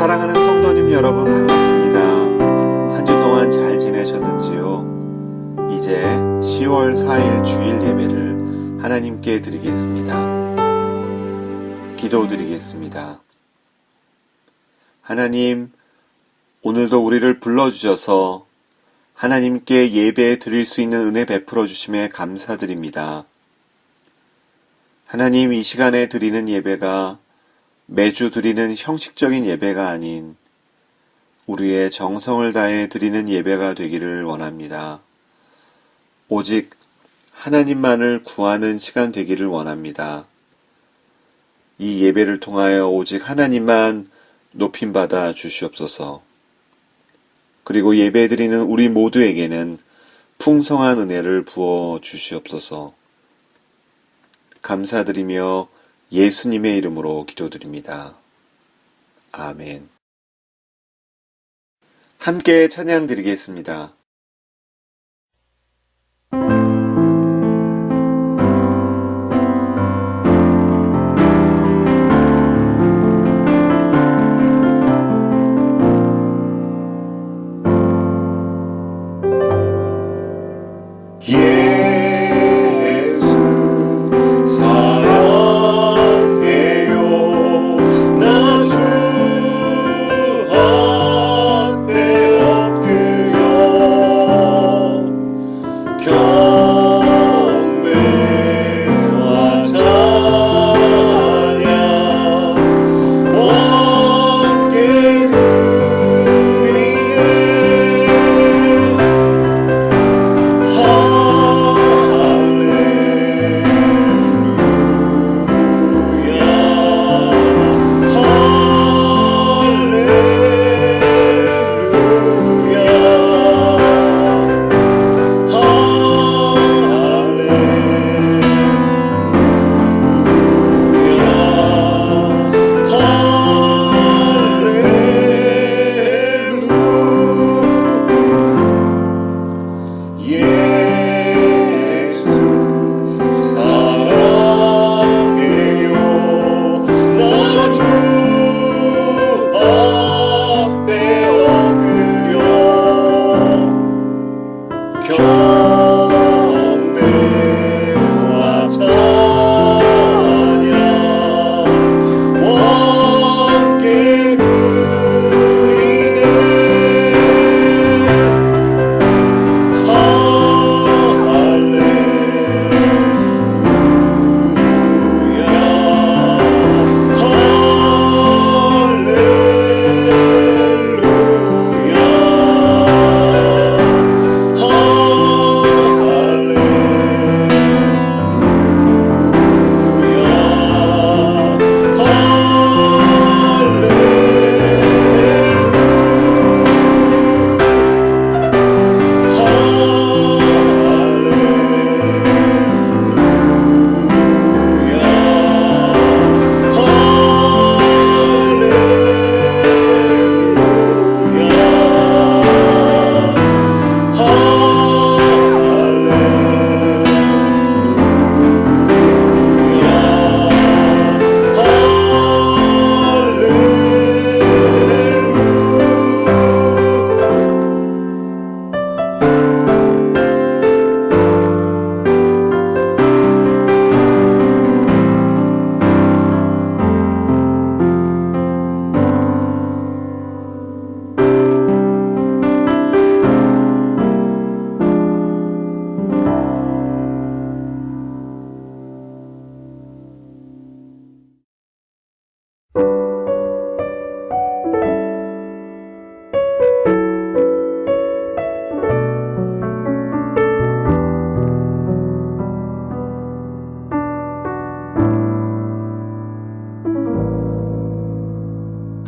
사랑하는 성도님 여러분 반갑습니다. 한 주 동안 잘 지내셨는지요? 이제 10월 4일 주일 예배를 하나님께 드리겠습니다. 기도드리겠습니다. 하나님, 오늘도 우리를 불러주셔서 하나님께 예배 드릴 수 있는 은혜 베풀어 주심에 감사드립니다. 하나님, 이 시간에 드리는 예배가 매주 드리는 형식적인 예배가 아닌 우리의 정성을 다해 드리는 예배가 되기를 원합니다. 오직 하나님만을 구하는 시간 되기를 원합니다. 이 예배를 통하여 오직 하나님만 높임받아 주시옵소서. 그리고 예배 드리는 우리 모두에게는 풍성한 은혜를 부어 주시옵소서. 감사드리며 예수님의 이름으로 기도드립니다. 아멘. 함께 찬양 드리겠습니다.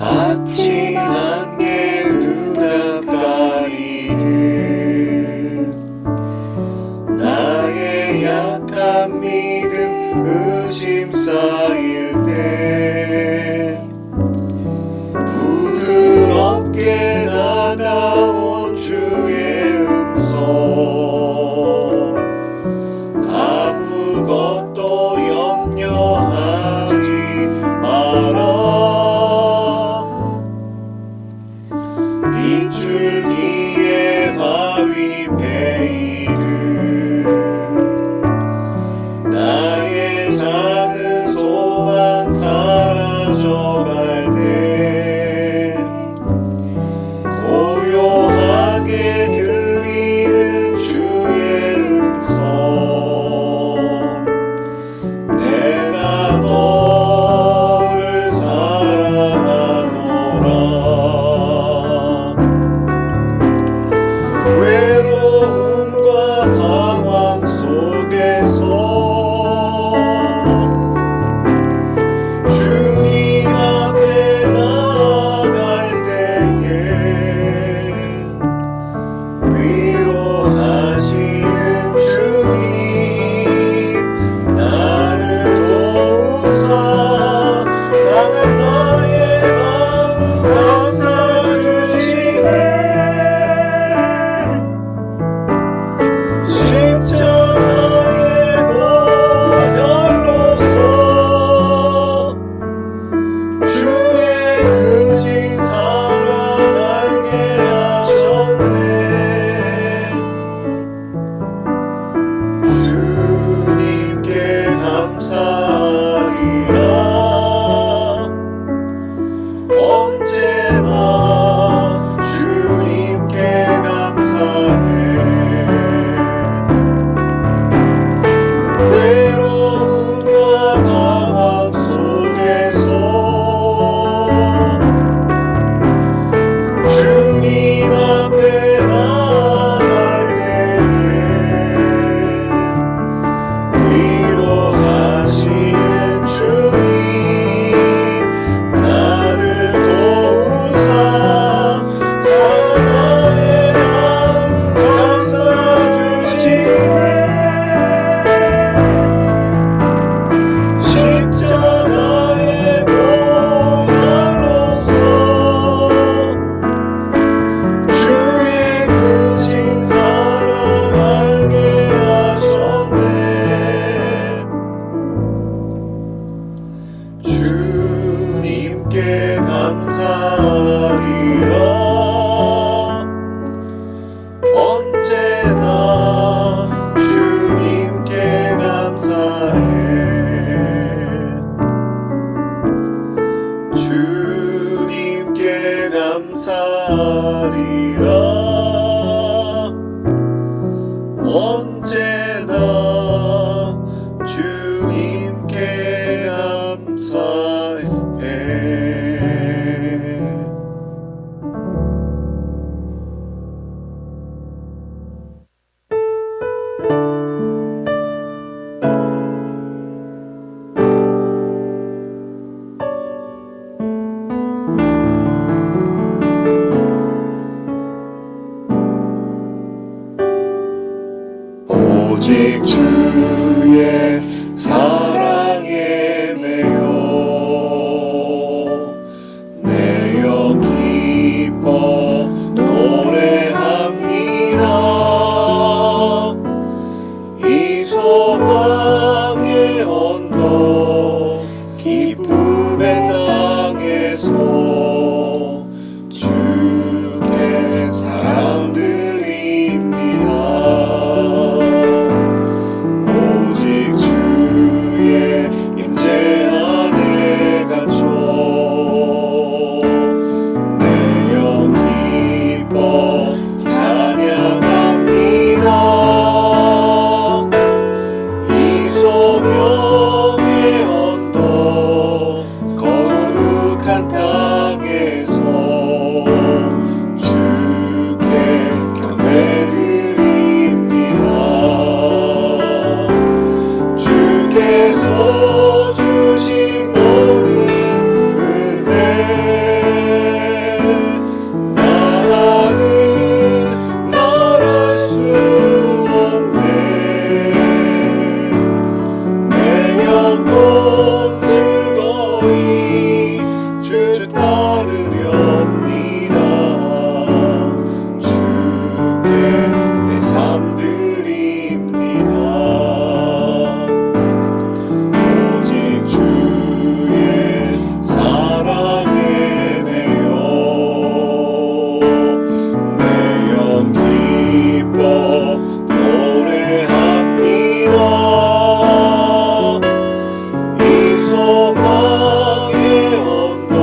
아침 안개 눈가까이는 나의 약한 믿음 의심 쌓일 때 부드럽게 다가온 주의 음성 아무것도 염려하지 마라 주님께 감사하리라. 언제나 주님께 감사해. 주님께 감사하리라. 언제나 주님께 감사해. 오직 주의 사랑에 매여 내어 기뻐 노래합니다. 이 소망의 언덕 기쁨의 땅에서 주께 사랑 드립니다. 오직 주의 임재 안에 갇혀 내 영 기뻐 찬양합니다. 이 소명의 언덕 거룩한 땅에서 주께 경배드립니다. 주께서 주신 모든 은혜 나는 말할 수 없네. 내 영혼 즐거이 주 따르렵니다. 주께 내 삶 드립니다. 오직 주의 사랑에 매여 내 영 기뻐 노래합니다. 이 소망의 언덕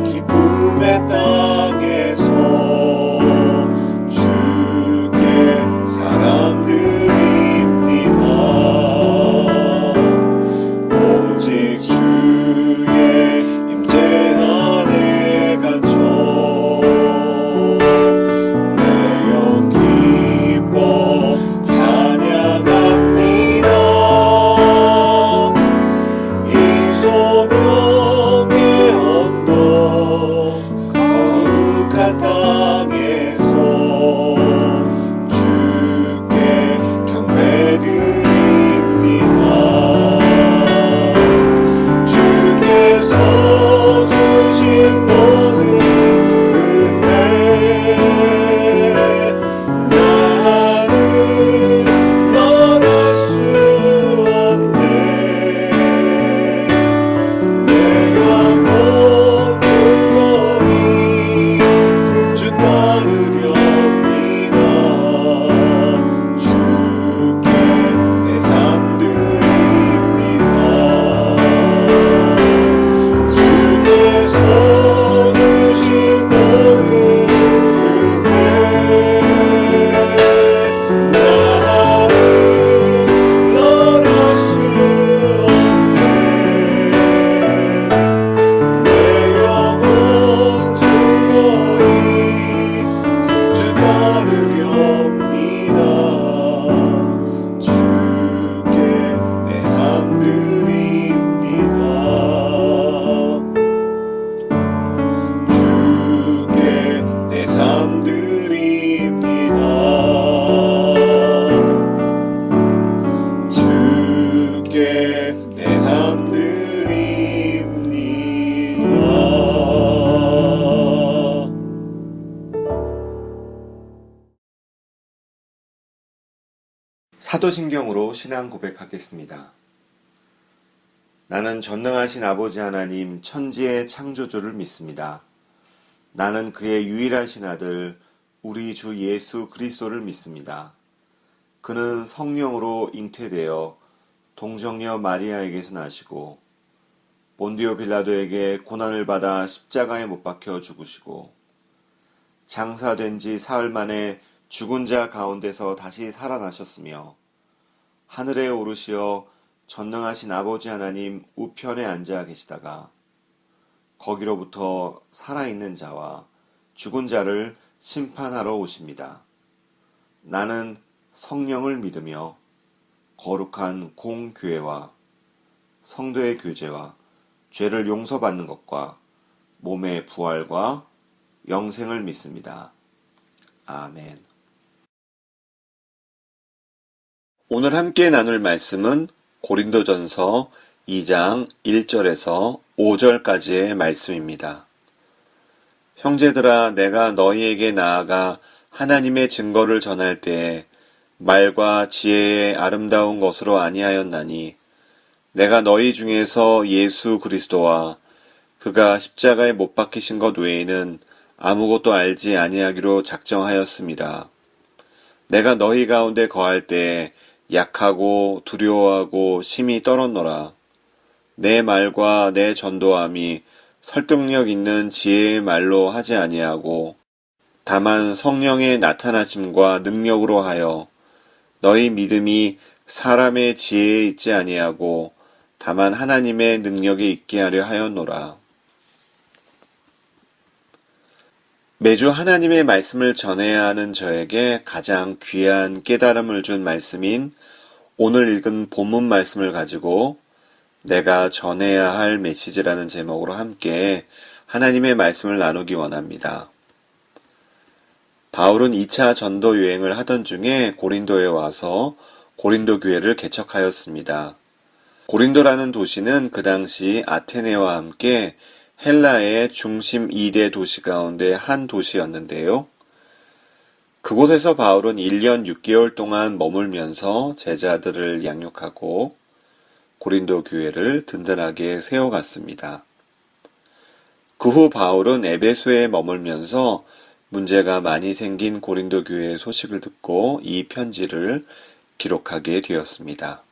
기쁨의 땅에서 주께 사랑 드립니다. 오직 주의 임재 안에 갇혀 내 영 기뻐 찬양합니다. 이 소명의 언덕 거룩한 땅에서 주께 경배드립니다. 주께서 주신 모든 은혜 나는 말할 수 없네. 내 영혼 즐거이 주 따르렵니다. 주께 내 삶 드립니다. 주께서 주신 모든 은혜 나는 말할 수 없네. 내 영혼 즐거이 주 따르렵니다. 주께 내 삶 드립니다. 주께 내 삶 드립니다. 주께 내 삶 드립니다. 사도신경으로 신앙 고백하겠습니다. 나는 전능하신 아버지 하나님 천지의 창조주를 믿습니다. 나는 그의 유일하신 아들 우리 주 예수 그리스도를 믿습니다. 그는 성령으로 잉태되어 동정녀 마리아에게서 나시고 본디오 빌라도에게 고난을 받아 십자가에 못 박혀 죽으시고 장사된 지 사흘 만에 죽은 자 가운데서 다시 살아나셨으며 하늘에 오르시어 전능하신 아버지 하나님 우편에 앉아 계시다가 거기로부터 살아있는 자와 죽은 자를 심판하러 오십니다. 나는 성령을 믿으며 거룩한 공교회와 성도의 교제와 죄를 용서받는 것과 몸의 부활과 영생을 믿습니다. 아멘. 오늘 함께 나눌 말씀은 고린도전서 2장 1절에서 5절까지의 말씀입니다. 형제들아, 내가 너희에게 나아가 하나님의 증거를 전할 때에 말과 지혜의 아름다운 것으로 아니하였나니 내가 너희 중에서 예수 그리스도와 그가 십자가에 못 박히신 것 외에는 아무것도 알지 아니하기로 작정하였습니다. 내가 너희 가운데 거할 때에 약하고 두려워하고 심히 떨었노라. 내 말과 내 전도함이 설득력 있는 지혜의 말로 하지 아니하고 다만 성령의 나타나심과 능력으로 하여 너희 믿음이 사람의 지혜에 있지 아니하고 다만 하나님의 능력에 있게 하려 하였노라. 매주 하나님의 말씀을 전해야 하는 저에게 가장 귀한 깨달음을 준 말씀인 오늘 읽은 본문 말씀을 가지고 내가 전해야 할 메시지라는 제목으로 함께 하나님의 말씀을 나누기 원합니다. 바울은 2차 전도 여행을 하던 중에 고린도에 와서 고린도 교회를 개척하였습니다. 고린도라는 도시는 그 당시 아테네와 함께 헬라의 중심 2대 도시 가운데 한 도시였는데요. 그곳에서 바울은 1년 6개월 동안 머물면서 제자들을 양육하고 고린도 교회를 든든하게 세워갔습니다. 그 후 바울은 에베소에 머물면서 문제가 많이 생긴 고린도 교회의 소식을 듣고 이 편지를 기록하게 되었습니다.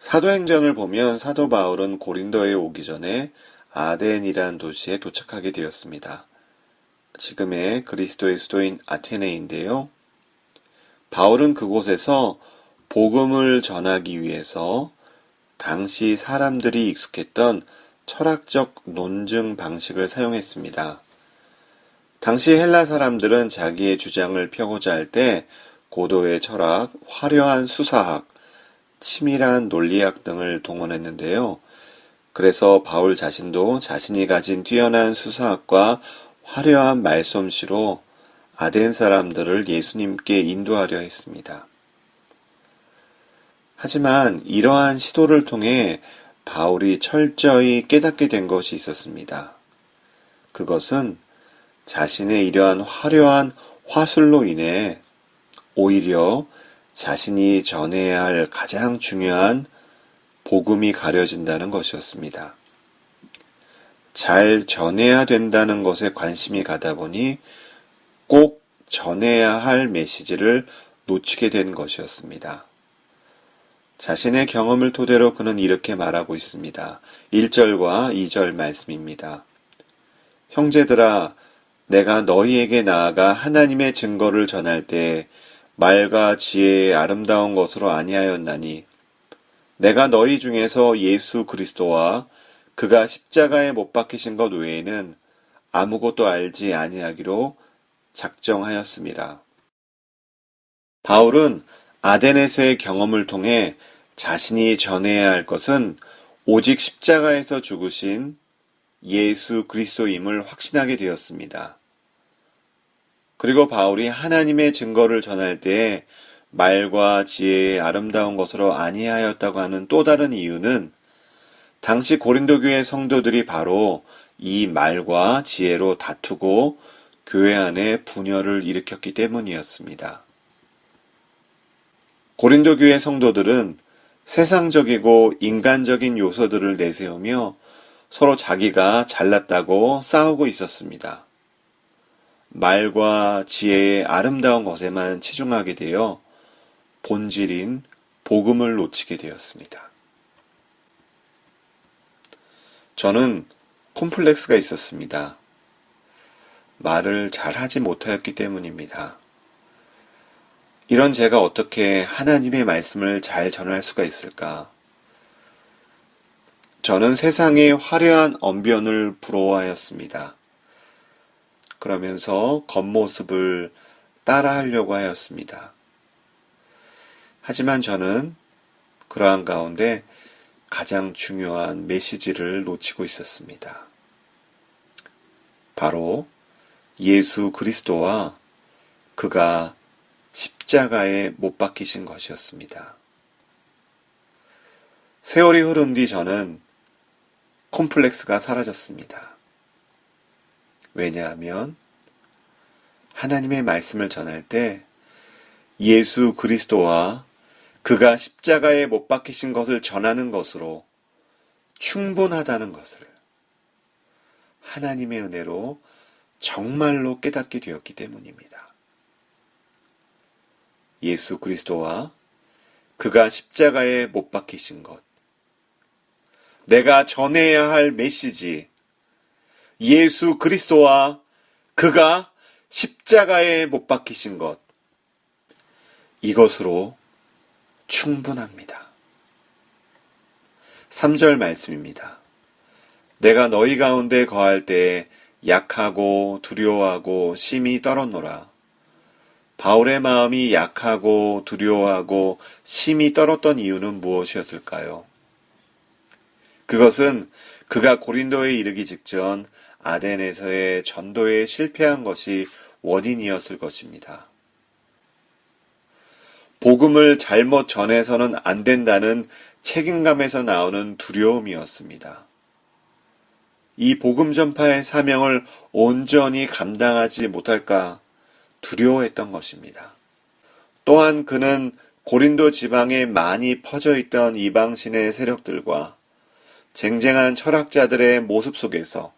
사도행전을 보면 사도 바울은 고린도에 오기 전에 아덴이라는 도시에 도착하게 되었습니다. 지금의 그리스도의 수도인 아테네인데요. 바울은 그곳에서 복음을 전하기 위해서 당시 사람들이 익숙했던 철학적 논증 방식을 사용했습니다. 당시 헬라 사람들은 자기의 주장을 펴고자 할 때 고도의 철학, 화려한 수사학, 치밀한 논리학 등을 동원했는데요. 그래서 바울 자신도 자신이 가진 뛰어난 수사학과 화려한 말솜씨로 아덴 사람들을 예수님께 인도하려 했습니다. 하지만 이러한 시도를 통해 바울이 철저히 깨닫게 된 것이 있었습니다. 그것은 자신의 이러한 화려한 화술로 인해 오히려 자신이 전해야 할 가장 중요한 복음이 가려진다는 것이었습니다. 잘 전해야 된다는 것에 관심이 가다 보니 꼭 전해야 할 메시지를 놓치게 된 것이었습니다. 자신의 경험을 토대로 그는 이렇게 말하고 있습니다. 1절과 2절 말씀입니다. 형제들아, 내가 너희에게 나아가 하나님의 증거를 전할 때 말과 지혜의 아름다운 것으로 아니하였나니 내가 너희 중에서 예수 그리스도와 그가 십자가에 못 박히신 것 외에는 아무것도 알지 아니하기로 작정하였습니다. 바울은 아덴에서의 경험을 통해 자신이 전해야 할 것은 오직 십자가에서 죽으신 예수 그리스도임을 확신하게 되었습니다. 그리고 바울이 하나님의 증거를 전할 때에 말과 지혜의 아름다운 것으로 아니하였다고 하는 또 다른 이유는 당시 고린도 교회 성도들이 바로 이 말과 지혜로 다투고 교회 안에 분열을 일으켰기 때문이었습니다. 고린도 교회 성도들은 세상적이고 인간적인 요소들을 내세우며 서로 자기가 잘났다고 싸우고 있었습니다. 말과 지혜의 아름다운 것에만 치중하게 되어 본질인 복음을 놓치게 되었습니다. 저는 콤플렉스가 있었습니다. 말을 잘 하지 못하였기 때문입니다. 이런 제가 어떻게 하나님의 말씀을 잘 전할 수가 있을까? 저는 세상의 화려한 언변을 부러워하였습니다. 그러면서 겉모습을 따라하려고 하였습니다. 하지만 저는 그러한 가운데 가장 중요한 메시지를 놓치고 있었습니다. 바로 예수 그리스도와 그가 십자가에 못 박히신 것이었습니다. 세월이 흐른 뒤 저는 콤플렉스가 사라졌습니다. 왜냐하면 하나님의 말씀을 전할 때 예수 그리스도와 그가 십자가에 못 박히신 것을 전하는 것으로 충분하다는 것을 하나님의 은혜로 정말로 깨닫게 되었기 때문입니다. 예수 그리스도와 그가 십자가에 못 박히신 것, 내가 전해야 할 메시지, 예수 그리스도와 그가 십자가에 못 박히신 것, 이것으로 충분합니다. 3절 말씀입니다. 내가 너희 가운데 거할 때에 약하고 두려워하고 심히 떨었노라. 바울의 마음이 약하고 두려워하고 심히 떨었던 이유는 무엇이었을까요? 그것은 그가 고린도에 이르기 직전 아덴에서의 전도에 실패한 것이 원인이었을 것입니다. 복음을 잘못 전해서는 안 된다는 책임감에서 나오는 두려움이었습니다. 이 복음 전파의 사명을 온전히 감당하지 못할까 두려워했던 것입니다. 또한 그는 고린도 지방에 많이 퍼져 있던 이방신의 세력들과 쟁쟁한 철학자들의 모습 속에서,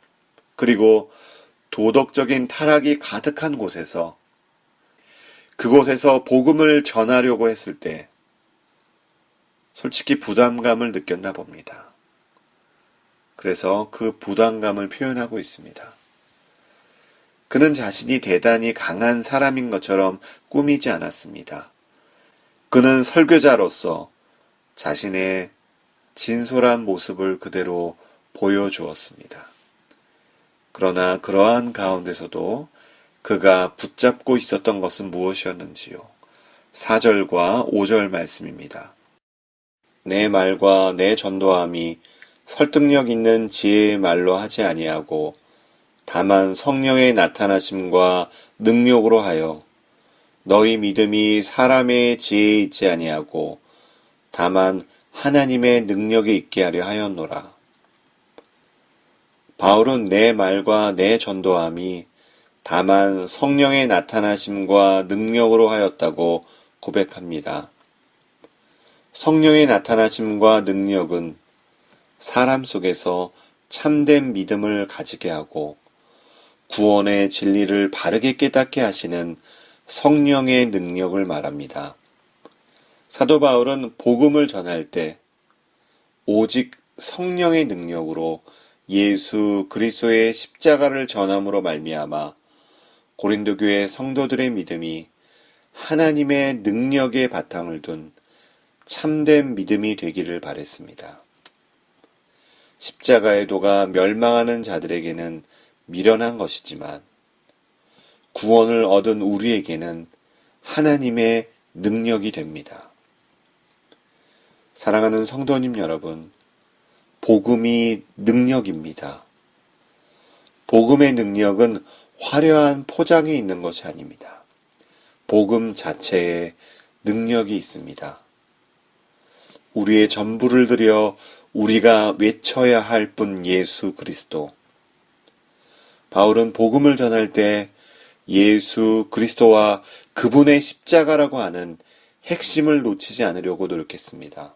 그리고 도덕적인 타락이 가득한 곳에서, 그곳에서 복음을 전하려고 했을 때 솔직히 부담감을 느꼈나 봅니다. 그래서 그 부담감을 표현하고 있습니다. 그는 자신이 대단히 강한 사람인 것처럼 꾸미지 않았습니다. 그는 설교자로서 자신의 진솔한 모습을 그대로 보여주었습니다. 그러나 그러한 가운데서도 그가 붙잡고 있었던 것은 무엇이었는지요? 4절과 5절 말씀입니다. 내 말과 내 전도함이 설득력 있는 지혜의 말로 하지 아니하고 다만 성령의 나타나심과 능력으로 하여 너희 믿음이 사람의 지혜에 있지 아니하고 다만 하나님의 능력에 있게 하려 하였노라. 바울은 내 말과 내 전도함이 다만 성령의 나타나심과 능력으로 하였다고 고백합니다. 성령의 나타나심과 능력은 사람 속에서 참된 믿음을 가지게 하고 구원의 진리를 바르게 깨닫게 하시는 성령의 능력을 말합니다. 사도 바울은 복음을 전할 때 오직 성령의 능력으로 예수 그리스도의 십자가를 전함으로 말미암아 고린도 교회 성도들의 믿음이 하나님의 능력의 바탕을 둔 참된 믿음이 되기를 바랬습니다. 십자가의 도가 멸망하는 자들에게는 미련한 것이지만 구원을 얻은 우리에게는 하나님의 능력이 됩니다. 사랑하는 성도님 여러분, 복음이 능력입니다. 복음의 능력은 화려한 포장이 있는 것이 아닙니다. 복음 자체에 능력이 있습니다. 우리의 전부를 들여 우리가 외쳐야 할 분 예수 그리스도. 바울은 복음을 전할 때 예수 그리스도와 그분의 십자가라고 하는 핵심을 놓치지 않으려고 노력했습니다.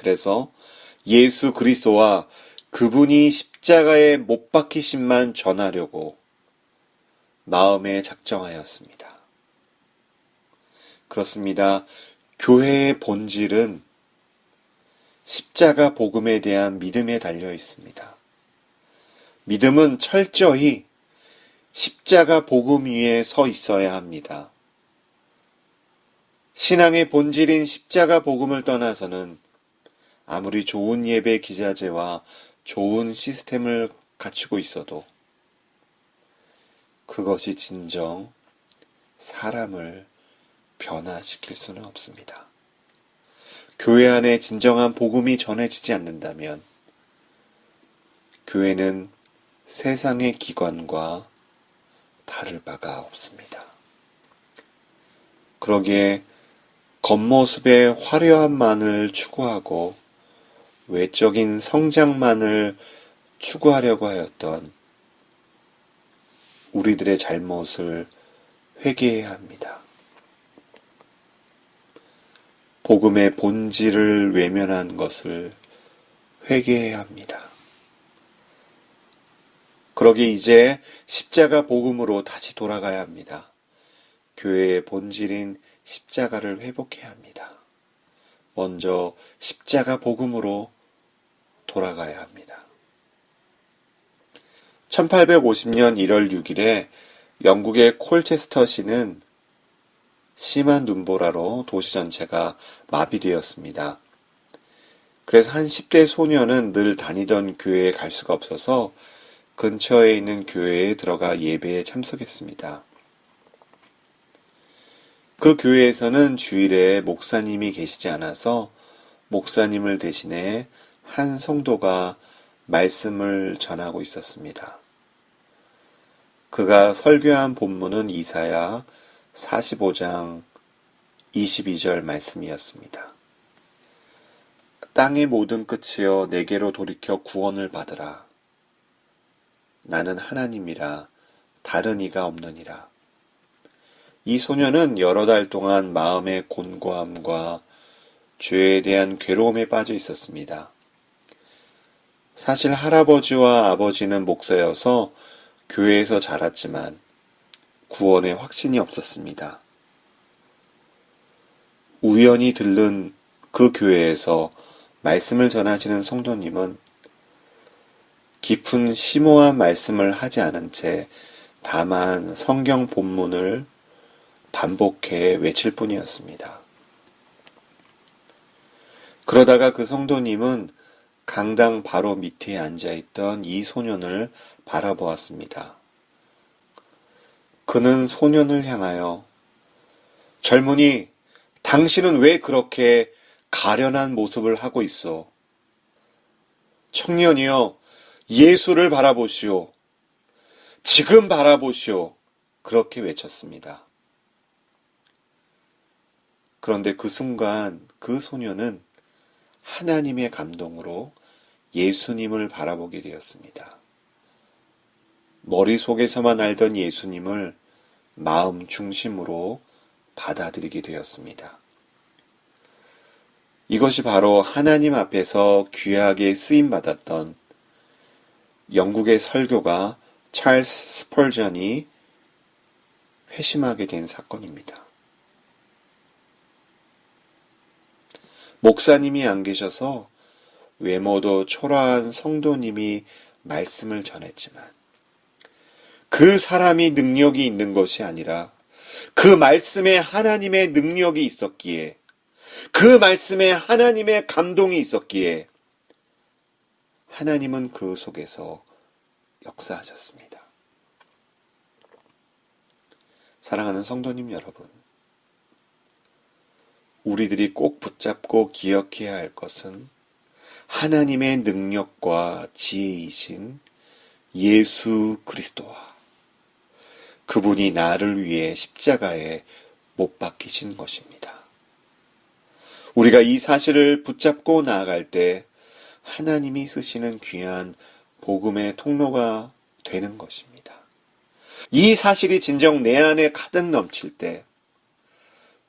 그래서 예수 그리스도와 그분이 십자가에 못 박히심만 전하려고 마음에 작정하였습니다. 그렇습니다. 교회의 본질은 십자가 복음에 대한 믿음에 달려 있습니다. 믿음은 철저히 십자가 복음 위에 서 있어야 합니다. 신앙의 본질인 십자가 복음을 떠나서는 아무리 좋은 예배 기자재와 좋은 시스템을 갖추고 있어도 그것이 진정 사람을 변화시킬 수는 없습니다. 교회 안에 진정한 복음이 전해지지 않는다면 교회는 세상의 기관과 다를 바가 없습니다. 그러기에 겉모습의 화려함만을 추구하고 외적인 성장만을 추구하려고 하였던 우리들의 잘못을 회개해야 합니다. 복음의 본질을 외면한 것을 회개해야 합니다. 그러기에 이제 십자가 복음으로 다시 돌아가야 합니다. 교회의 본질인 십자가를 회복해야 합니다. 먼저 십자가 복음으로 돌아가야 합니다. 1850년 1월 6일에 영국의 콜체스터시는 심한 눈보라로 도시 전체가 마비되었습니다. 그래서 한 10대 소녀는 늘 다니던 교회에 갈 수가 없어서 근처에 있는 교회에 들어가 예배에 참석했습니다. 그 교회에서는 주일에 목사님이 계시지 않아서 목사님을 대신해 한 성도가 말씀을 전하고 있었습니다. 그가 설교한 본문은 이사야 45장 22절 말씀이었습니다. 땅의 모든 끝이여 내게로 돌이켜 구원을 받으라. 나는 하나님이라 다른 이가 없느니라. 이 소녀는 여러 달 동안 마음의 곤고함과 죄에 대한 괴로움에 빠져 있었습니다. 사실 할아버지와 아버지는 목사여서 교회에서 자랐지만 구원의 확신이 없었습니다. 우연히 들른 그 교회에서 말씀을 전하시는 성도님은 깊은 심오한 말씀을 하지 않은 채 다만 성경 본문을 반복해 외칠 뿐이었습니다. 그러다가 그 성도님은 강당 바로 밑에 앉아있던 이 소년을 바라보았습니다. 그는 소년을 향하여 젊은이, 당신은 왜 그렇게 가련한 모습을 하고 있어? 청년이여, 예수를 바라보시오. 지금 바라보시오. 그렇게 외쳤습니다. 그런데 그 순간 그 소년은 하나님의 감동으로 예수님을 바라보게 되었습니다. 머릿속에서만 알던 예수님을 마음 중심으로 받아들이게 되었습니다. 이것이 바로 하나님 앞에서 귀하게 쓰임받았던 영국의 설교가 찰스 스펄전이 회심하게 된 사건입니다. 목사님이 안 계셔서 외모도 초라한 성도님이 말씀을 전했지만 그 사람이 능력이 있는 것이 아니라 그 말씀에 하나님의 능력이 있었기에, 그 말씀에 하나님의 감동이 있었기에 하나님은 그 속에서 역사하셨습니다. 사랑하는 성도님 여러분, 우리들이 꼭 붙잡고 기억해야 할 것은 하나님의 능력과 지혜이신 예수 그리스도와 그분이 나를 위해 십자가에 못 박히신 것입니다. 우리가 이 사실을 붙잡고 나아갈 때 하나님이 쓰시는 귀한 복음의 통로가 되는 것입니다. 이 사실이 진정 내 안에 가득 넘칠 때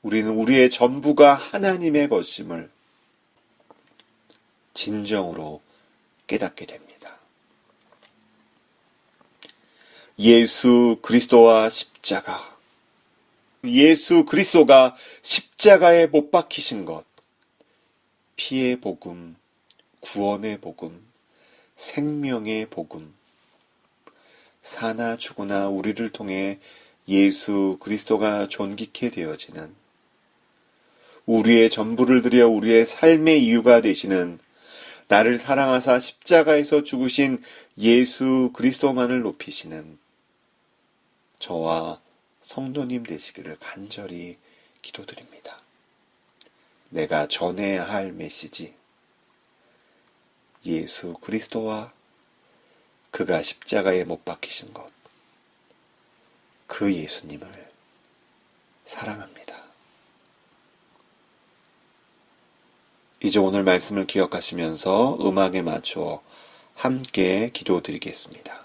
우리는 우리의 전부가 하나님의 것임을 진정으로 깨닫게 됩니다. 예수 그리스도와 십자가. 예수 그리스도가 십자가에 못 박히신 것. 피의 복음, 구원의 복음, 생명의 복음. 사나 죽으나 우리를 통해 예수 그리스도가 존귀케 되어지는, 우리의 전부를 들여 우리의 삶의 이유가 되시는, 나를 사랑하사 십자가에서 죽으신 예수 그리스도만을 높이시는 저와 성도님 되시기를 간절히 기도드립니다. 내가 전해야 할 메시지, 예수 그리스도와 그가 십자가에 못 박히신 것, 그 예수님을 사랑합니다. 이제 오늘 말씀을 기억하시면서 음악에 맞추어 함께 기도드리겠습니다.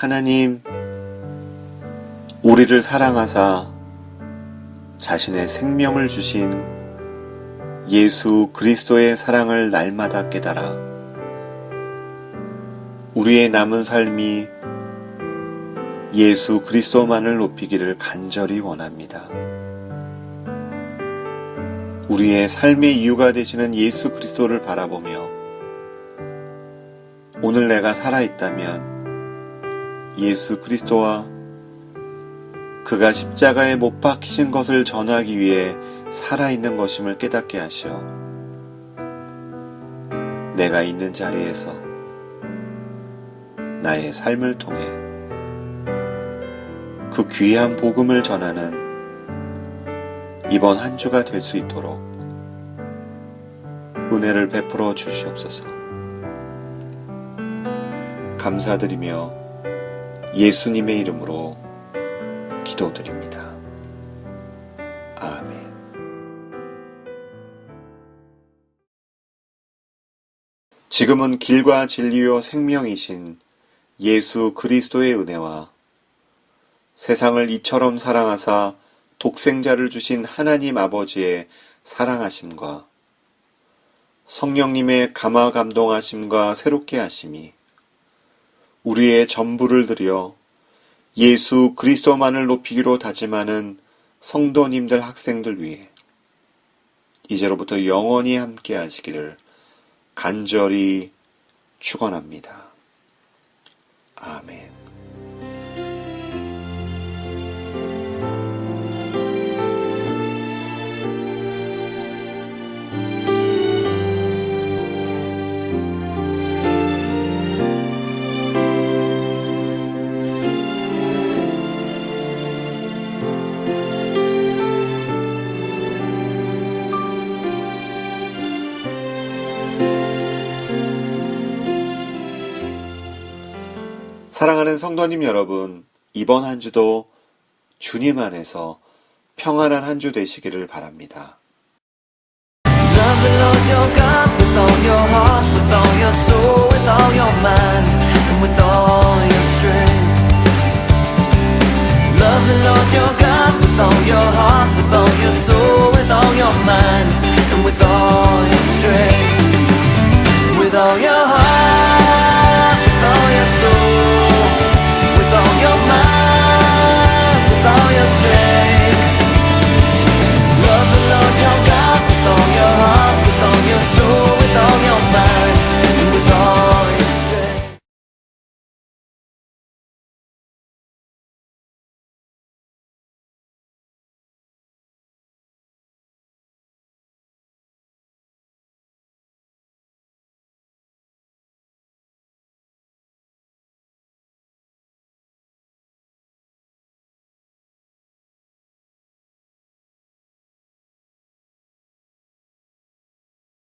하나님, 우리를 사랑하사 자신의 생명을 주신 예수 그리스도의 사랑을 날마다 깨달아 우리의 남은 삶이 예수 그리스도만을 높이기를 간절히 원합니다. 우리의 삶의 이유가 되시는 예수 그리스도를 바라보며 오늘 내가 살아있다면 예수 그리스도와 그가 십자가에 못 박히신 것을 전하기 위해 살아있는 것임을 깨닫게 하시어 내가 있는 자리에서 나의 삶을 통해 그 귀한 복음을 전하는 이번 한 주가 될 수 있도록 은혜를 베풀어 주시옵소서. 감사드리며 예수님의 이름으로 기도드립니다. 아멘. 지금은 길과 진리요 생명이신 예수 그리스도의 은혜와 세상을 이처럼 사랑하사 독생자를 주신 하나님 아버지의 사랑하심과 성령님의 감화 감동하심과 새롭게 하심이 우리의 전부를 들여 예수 그리스도만을 높이기로 다짐하는 성도님들 학생들 위해 이제로부터 영원히 함께 하시기를 간절히 축원합니다. 아멘. 사랑하는 성도님 여러분, 이번 한 주도 주님 안에서 평안한 한 주 되시기를 바랍니다. Love the Lord your God with all your heart, with all your soul, with all your mind, and with all your strength. Love the Lord your God with all your heart, with all your soul,